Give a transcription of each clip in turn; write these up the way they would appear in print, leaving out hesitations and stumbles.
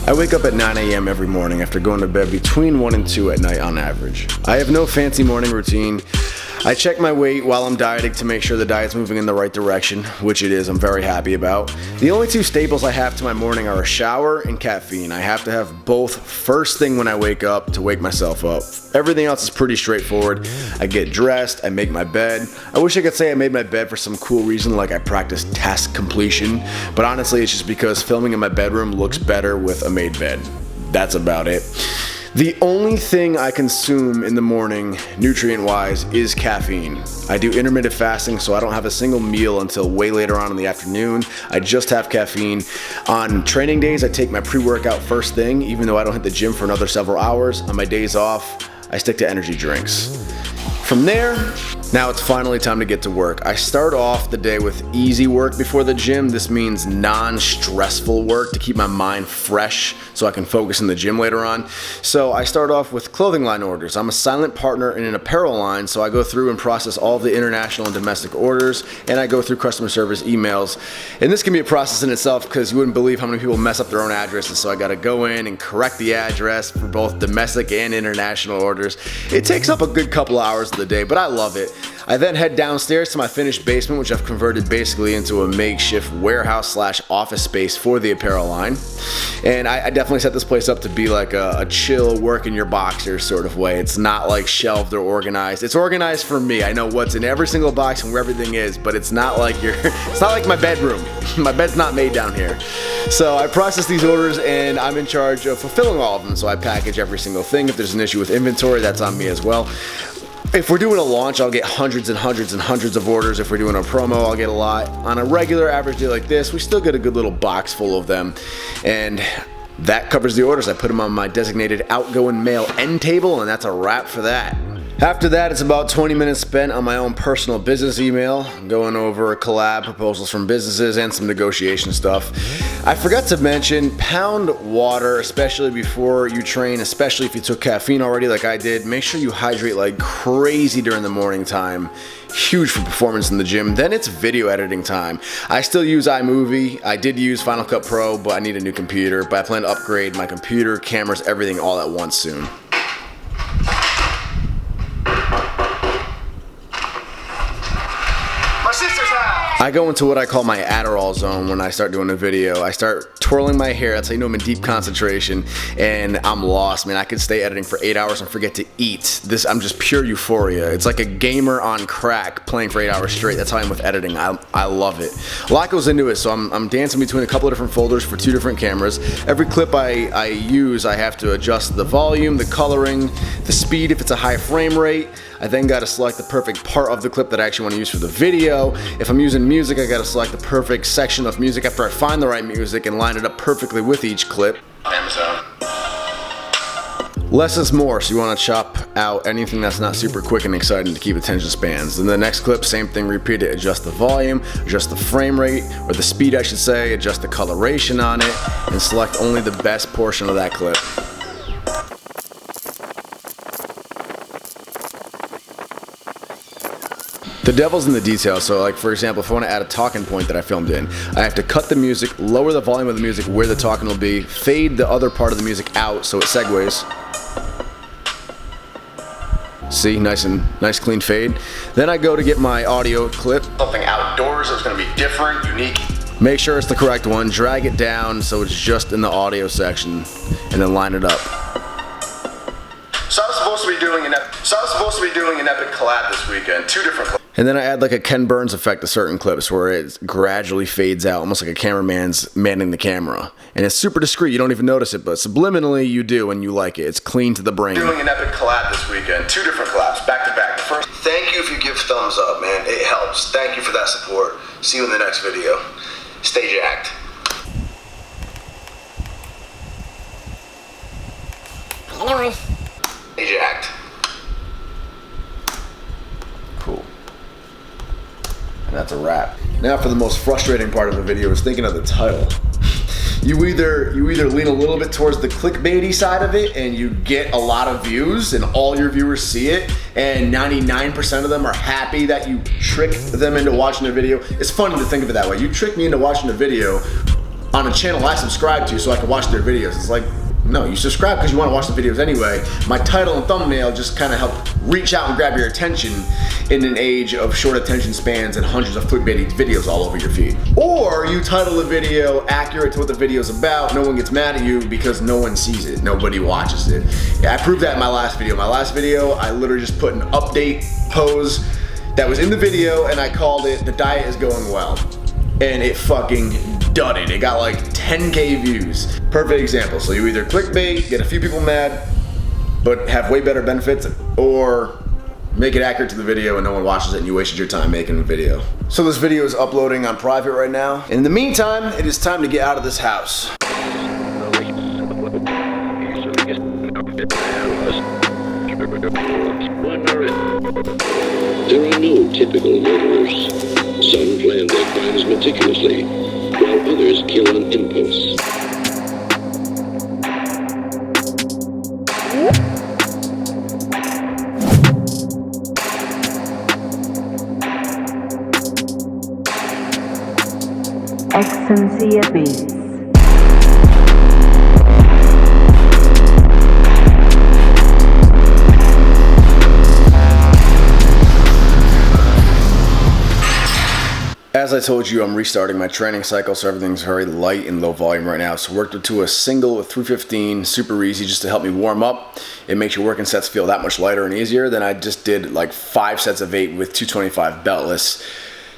I wake up at 9 a.m. every morning after going to bed between 1 and 2 at night on average. I have no fancy morning routine. I check my weight while I'm dieting to make sure the diet's moving in the right direction, which it is. I'm very happy about. The only two staples I have to my morning are a shower and caffeine. I have to have both first thing when I wake up to wake myself up. Everything else is pretty straightforward. I get dressed, I make my bed. I wish I could say I made my bed for some cool reason like I practice task completion, but honestly it's just because filming in my bedroom looks better with a made bed. That's about it. The only thing I consume in the morning, nutrient-wise, is caffeine. I do intermittent fasting, so I don't have a single meal until way later on in the afternoon. I just have caffeine. On training days, I take my pre-workout first thing, even though I don't hit the gym for another several hours. On my days off, I stick to energy drinks. From there, now it's finally time to get to work. I start off the day with easy work before the gym. This means non-stressful work to keep my mind fresh so I can focus in the gym later on. So I start off with clothing line orders. I'm a silent partner in an apparel line, so I go through and process all of the international and domestic orders, and I go through customer service emails. And this can be a process in itself because you wouldn't believe how many people mess up their own addresses, so I gotta go in and correct the address for both domestic and international orders. It takes up a good couple hours of the day, but I love it. I then head downstairs to my finished basement, which I've converted basically into a makeshift warehouse / office space for the apparel line. And I definitely set this place up to be like a chill, work in your boxers sort of way. It's not like shelved or organized. It's organized for me. I know what's in every single box and where everything is, but it's not like it's not like my bedroom. My bed's not made down here. So I process these orders and I'm in charge of fulfilling all of them. So I package every single thing. If there's an issue with inventory, that's on me as well. If we're doing a launch, I'll get hundreds and hundreds and hundreds of orders. If we're doing a promo, I'll get a lot. On a regular average day like this, we still get a good little box full of them. And that covers the orders. I put them on my designated outgoing mail end table, and that's a wrap for that. After that, it's about 20 minutes spent on my own personal business email, going over collab proposals from businesses and some negotiation stuff. I forgot to mention, pound water, especially before you train, especially if you took caffeine already like I did. Make sure you hydrate like crazy during the morning time. Huge for performance in the gym. Then it's video editing time. I still use iMovie. I did use Final Cut Pro, but I need a new computer. But I plan to upgrade my computer, cameras, everything all at once soon. I go into what I call my Adderall zone when I start doing a video. I start twirling my hair, that's how you know I'm in deep concentration, and I'm lost, man. I could stay editing for 8 hours and forget to eat. I'm just pure euphoria. It's like a gamer on crack playing for 8 hours straight. That's how I am with editing. I love it. A lot goes into it, so I'm dancing between a couple of different folders for 2 different cameras. Every clip I use, I have to adjust the volume, the coloring, the speed if it's a high frame rate. I then got to select the perfect part of the clip that I actually want to use for the video. If I'm using music, I got to select the perfect section of music after I find the right music and line it up perfectly with each clip. Amazon. Less is more, so you want to chop out anything that's not super quick and exciting to keep attention spans. Then the next clip, same thing, repeat it. Adjust the volume, adjust the frame rate, or the speed I should say, adjust the coloration on it, and select only the best portion of that clip. The devil's in the details, so like for example, if I want to add a talking point that I filmed in, I have to cut the music, lower the volume of the music where the talking will be, fade the other part of the music out so it segues. See, nice clean fade. Then I go to get my audio clip. Something outdoors that's going to be different, unique. Make sure it's the correct one, drag it down so it's just in the audio section, and then line it up. So I was supposed to be doing an epic collab this weekend, 2 different clips. And then I add like a Ken Burns effect to certain clips where it gradually fades out, almost like a cameraman's manning the camera. And it's super discreet, you don't even notice it, but subliminally you do and you like it. It's clean to the brain. Doing an epic collab this weekend, 2 different collabs, back to back. The first, thank you if you give thumbs up, man. It helps. Thank you for that support. See you in the next video. Stay jacked. Anyway. Stay jacked. Cool. And that's a wrap. Now for the most frustrating part of the video is thinking of the title. You either lean a little bit towards the clickbaity side of it and you get a lot of views and all your viewers see it and 99% of them are happy that you tricked them into watching a video. It's funny to think of it that way. You tricked me into watching a video on a channel I subscribe to so I can watch their videos. It's like, no, you subscribe because you want to watch the videos anyway. My title and thumbnail just kind of help reach out and grab your attention in an age of short attention spans and hundreds of clickbaity videos all over your feed. Or you title a video accurate to what the video's about, no one gets mad at you because no one sees it, nobody watches it. Yeah, I proved that in my last video. My last video, I literally just put an update pose that was in the video and I called it, "The diet is going well." And it fucking dudded. It got like 10K views. Perfect example. So you either clickbait, get a few people mad, but have way better benefits, or make it accurate to the video and no one watches it and you wasted your time making a video. So this video is uploading on private right now. In the meantime, it is time to get out of this house. There are no typical murderers. Some plan their crimes meticulously, while others kill on impulse. Excensia Beats. As I told you, I'm restarting my training cycle, so everything's very light and low volume right now. So worked to a single with 315, super easy, just to help me warm up. It makes your working sets feel that much lighter and easier. Then I just did like 5 sets of 8 with 225 beltless.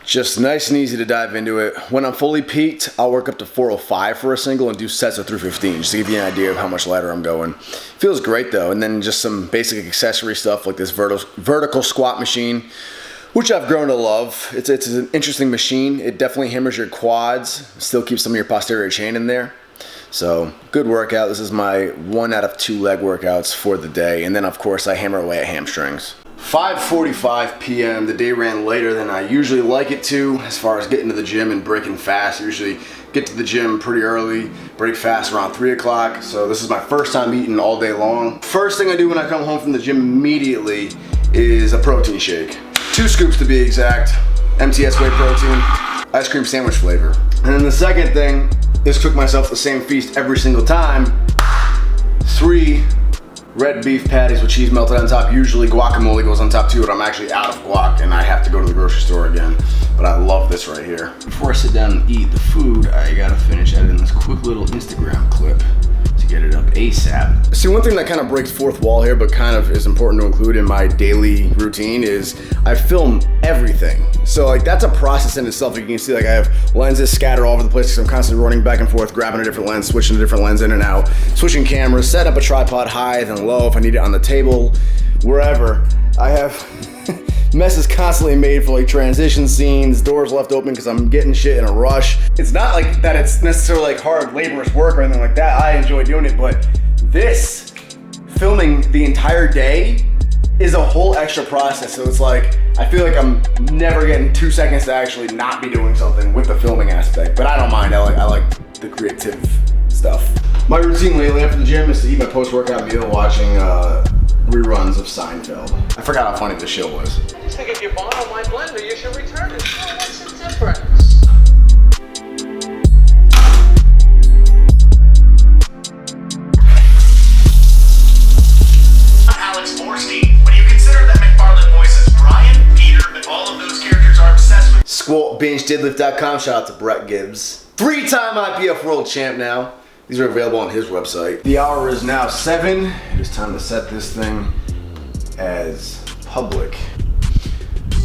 Just nice and easy to dive into it. When I'm fully peaked, I'll work up to 405 for a single and do sets of 315, just to give you an idea of how much lighter I'm going. Feels great though. And then just some basic accessory stuff like this vertical squat machine, which I've grown to love. It's an interesting machine. It definitely hammers your quads, still keeps some of your posterior chain in there. So good workout. This is my 1 out of 2 leg workouts for the day. And then of course I hammer away at hamstrings. 5:45 p.m. The day ran later than I usually like it to as far as getting to the gym and breaking fast. I usually get to the gym pretty early, break fast around 3 o'clock. So this is my first time eating all day long. First thing I do when I come home from the gym immediately is a protein shake. 2 scoops to be exact, MTS whey protein, ice cream sandwich flavor. And then the second thing is cook myself the same feast every single time. 3 red beef patties with cheese melted on top. Usually guacamole goes on top too, but I'm actually out of guac and I have to go to the grocery store again. But I love this right here. Before I sit down and eat the food, I gotta finish editing this quick little Instagram clip to get it up ASAP. See, one thing that kind of breaks fourth wall here, but kind of is important to include in my daily routine is I film everything. So like that's a process in itself. You can see like I have lenses scattered all over the place because I'm constantly running back and forth, grabbing a different lens, switching a different lens in and out, switching cameras, set up a tripod high then low if I need it on the table, wherever. I have messes constantly made for like transition scenes, doors left open because I'm getting shit in a rush. It's not like that it's necessarily like hard laborious work or anything like that. I enjoy doing it, but this, filming the entire day, is a whole extra process. So it's like, I feel like I'm never getting 2 seconds to actually not be doing something with the filming aspect, but I don't mind. I like the creative stuff. My routine lately after the gym is to eat my post-workout meal watching reruns of Seinfeld. I forgot how funny this show was. I just think if you borrow my blender, you should return it. Oh, what's the difference? Alex Borstein. When you consider that McFarlane voices Brian, Peter, and all of those characters are obsessed with Squat, bench, deadlift.com. Shout out to Brett Gibbs. 3-time IPF world champ now. These are available on his website. The hour is now 7. It is time to set this thing as public.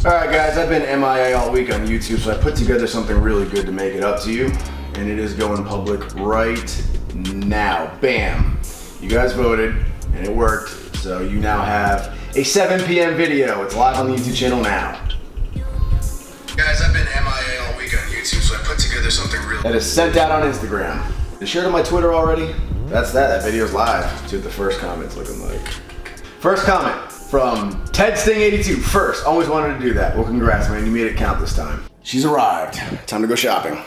Alright guys, I've been MIA all week on YouTube, so I put together something really good to make it up to you. And it is going public right now. Bam! You guys voted, and it worked. So you now have a 7 p.m. video. It's live on the YouTube channel now. Guys, I've been MIA all week on YouTube, so I put together something really that is sent out on Instagram. Is shared on my Twitter already? That's that. That video's live. See what the first comment's looking like. First comment from Ted Sting 82. First, always wanted to do that. Well, congrats, man. You made it count this time. She's arrived. Time to go shopping.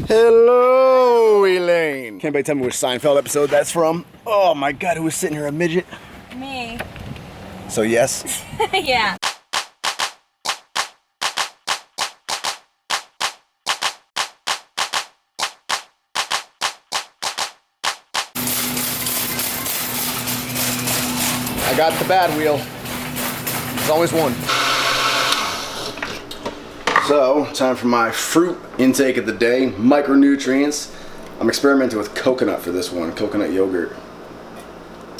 Hello, Elaine. Can't tell me which Seinfeld episode that's from. Oh my God, who was sitting here, a midget? Me. So yes? Yeah. I got the bad wheel. There's always one. So, time for my fruit intake of the day. Micronutrients. I'm experimenting with coconut for this one. Coconut yogurt.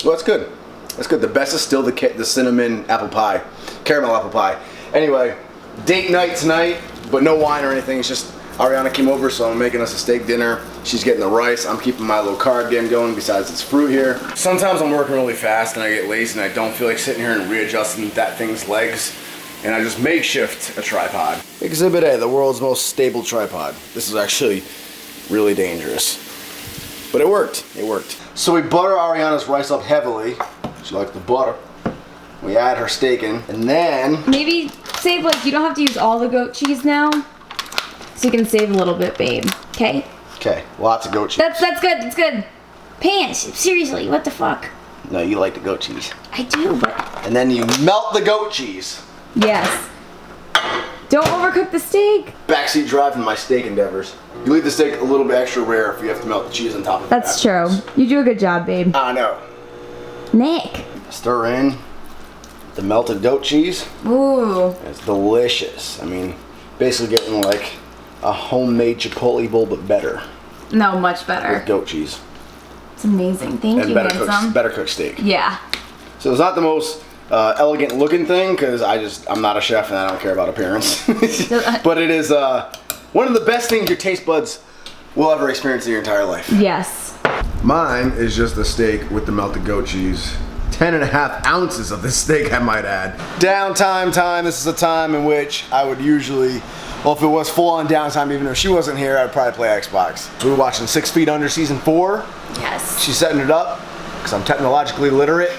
Well, that's good. That's good. The best is still the cinnamon apple pie. Caramel apple pie. Anyway, date night tonight, but no wine or anything. It's just Ariana came over, so I'm making us a steak dinner. She's getting the rice. I'm keeping my low carb game going besides this fruit here. Sometimes I'm working really fast and I get lazy and I don't feel like sitting here and readjusting that thing's legs. And I just makeshift a tripod. Exhibit A, the world's most stable tripod. This is actually really dangerous. But it worked. It worked. So we butter Ariana's rice up heavily. She likes the butter. We add her steak in, and then... Maybe save, like, you don't have to use all the goat cheese now. So you can save a little bit, babe. Okay? Okay, lots of goat cheese. That's good, that's good. Pants, seriously, what the fuck? No, you like the goat cheese. I do, but... And then you melt the goat cheese. Yes. Don't overcook the steak. Backseat drive in my steak endeavors. You leave the steak a little bit extra rare if you have to melt the cheese on top of it. That's true. You do a good job, babe. I know. Nick. Stir in the melted goat cheese. Ooh. It's delicious. I mean, basically getting like a homemade Chipotle bowl, but better. No, much better. With goat cheese. It's amazing. Thank and you, handsome. Better cooked steak. Yeah. So it's not the most elegant looking thing because I'm not a chef and I don't care about appearance. But it is one of the best things your taste buds will ever experience in your entire life. Yes. Mine is just the steak with the melted goat cheese. 10.5 ounces of this steak, I might add. Downtime time. This is a time in which I would usually, well, if it was full on downtime, even if she wasn't here, I'd probably play Xbox. We were watching 6 Feet Under season 4. Yes. She's setting it up because I'm technologically literate.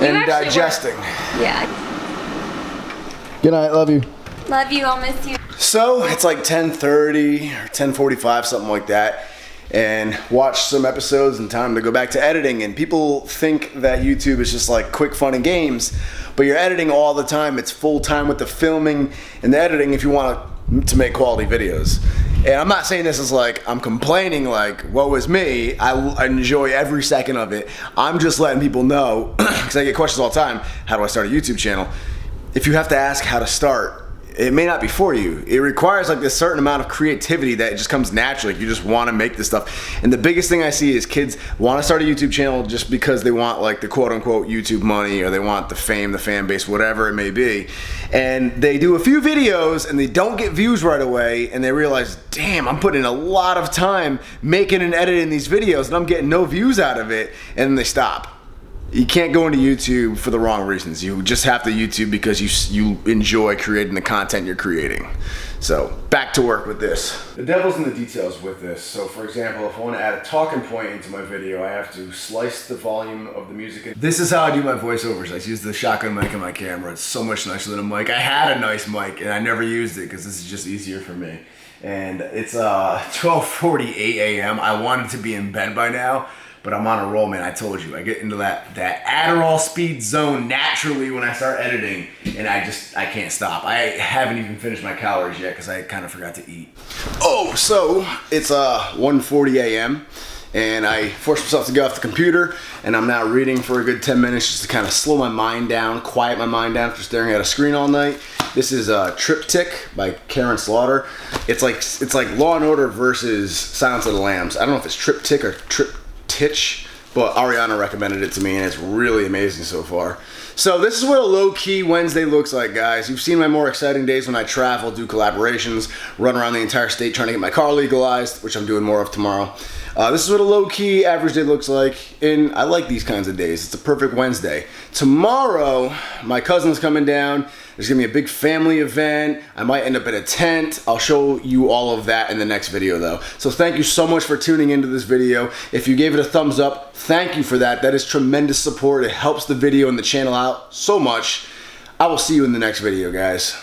And digesting. Yeah. Good night, love you. Love you, I'll miss you. So it's like 10:30 or 10:45, something like that, and watch some episodes and time to go back to editing. And people think that YouTube is just like quick fun and games, but you're editing all the time. It's full time with the filming and the editing if you want to make quality videos. And I'm not saying this is like I'm complaining like woe is me. I enjoy every second of it. I'm just letting people know because I get questions all the time. How do I start a YouTube channel? If you have to ask how to start, it may not be for you. It requires like this certain amount of creativity that it just comes naturally. You just want to make this stuff. And the biggest thing I see is kids want to start a YouTube channel just because they want like the quote unquote YouTube money, or they want the fame, the fan base, whatever it may be. And they do a few videos and they don't get views right away, and they realize, damn, I'm putting in a lot of time making and editing these videos and I'm getting no views out of it, and then they stop. You can't go into YouTube for the wrong reasons. You just have to YouTube because you enjoy creating the content you're creating. So back to work with this. The devil's in the details with this. So for example, if I want to add a talking point into my video, I have to slice the volume of the music. This is how I do my voiceovers. I use the shotgun mic on my camera. It's so much nicer than a mic. I had a nice mic and I never used it because this is just easier for me. And it's 12:48 a.m. I wanted to be in bed by now, but I'm on a roll, man. I told you, I get into that Adderall speed zone naturally when I start editing, and I can't stop. I haven't even finished my calories yet because I kind of forgot to eat. Oh, so it's 1:40 a.m. and I forced myself to get off the computer, and I'm now reading for a good 10 minutes just to kind of slow my mind down, quiet my mind down after staring at a screen all night. This is Triptych by Karen Slaughter. It's like Law and Order versus Silence of the Lambs. I don't know if it's Triptych or Triptych, but Ariana recommended it to me and it's really amazing so far. So this is what a low-key Wednesday looks like, guys. You've seen my more exciting days when I travel, do collaborations, run around the entire state trying to get my car legalized, which I'm doing more of tomorrow. This is what a low-key average day looks like, and I like these kinds of days. It's a perfect Wednesday. Tomorrow, my cousin's coming down. There's gonna be a big family event. I might end up in a tent. I'll show you all of that in the next video though. So thank you so much for tuning into this video. If you gave it a thumbs up, thank you for that. That is tremendous support. It helps the video and the channel out so much. I will see you in the next video, guys.